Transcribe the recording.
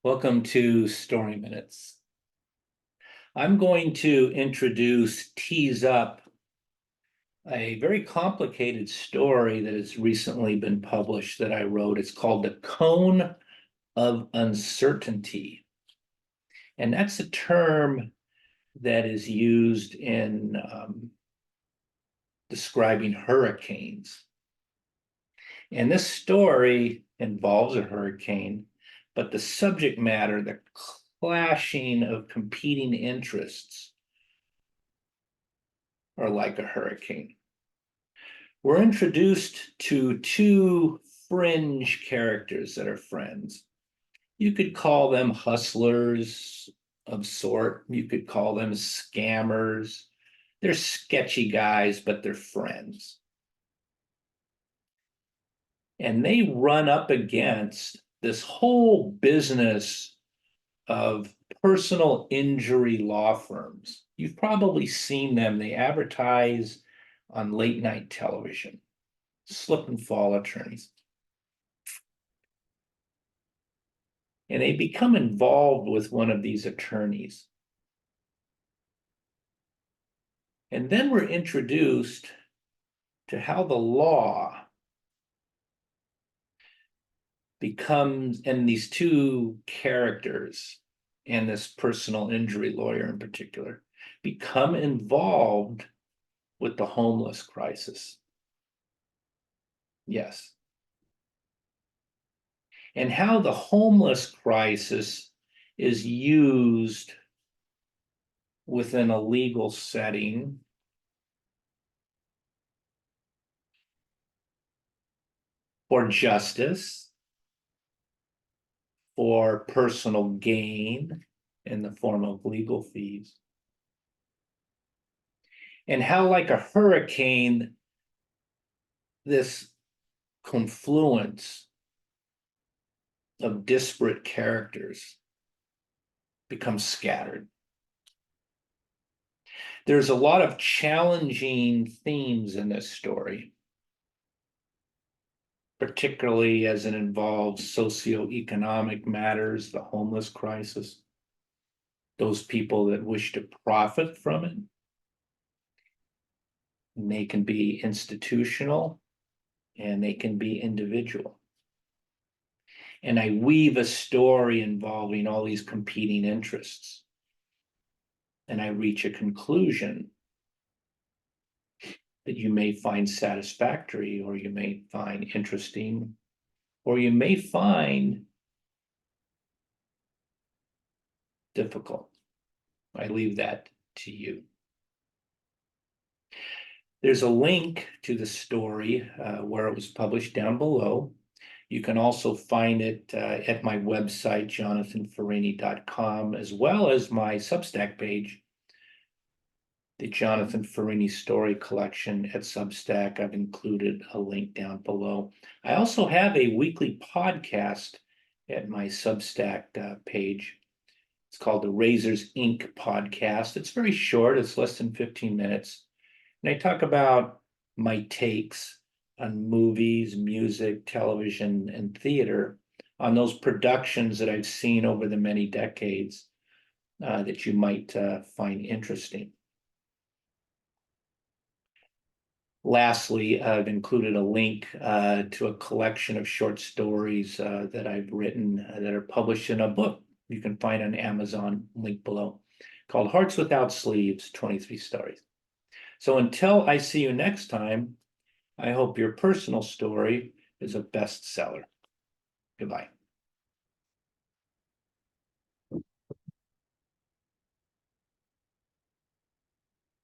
Welcome to Story Minutes. I'm going to tease up a very complicated story that has recently been published that I wrote. It's called The Cone of Uncertainty. And that's a term that is used in describing hurricanes. And this story involves a hurricane, but the subject matter, the clashing of competing interests, are like a hurricane. We're introduced to two fringe characters that are friends. You could call them hustlers of sort. You could call them scammers. They're sketchy guys, but they're friends. And they run up against this whole business of personal injury law firms. You've probably seen them. They advertise on late night television, slip and fall attorneys. And they become involved with one of these attorneys. And then we're introduced to how the law becomes, and these two characters, and this personal injury lawyer in particular, become involved with the homeless crisis. Yes. And how the homeless crisis is used within a legal setting for justice, for personal gain in the form of legal fees. And how, like a hurricane, this confluence of disparate characters becomes scattered. There's a lot of challenging themes in this story, particularly as it involves socioeconomic matters, the homeless crisis, those people that wish to profit from it. And they can be institutional and they can be individual. And I weave a story involving all these competing interests. And I reach a conclusion that you may find satisfactory, or you may find interesting, or you may find difficult. I leave that to you. There's a link to the story where it was published down below. You can also find it at my website, jonathanferrini.com, as well as my Substack page, the Jonathan Ferrini Story Collection at Substack. I've included a link down below. I also have a weekly podcast at my Substack page. It's called the Razors Inc. podcast. It's very short. It's less than 15 minutes. And I talk about my takes on movies, music, television, and theater, on those productions that I've seen over the many decades that you might find interesting. Lastly, I've included a link to a collection of short stories that I've written that are published in a book you can find on Amazon, link below, called Hearts Without Sleeves, 23 Stories. So until I see you next time, I hope your personal story is a bestseller. Goodbye.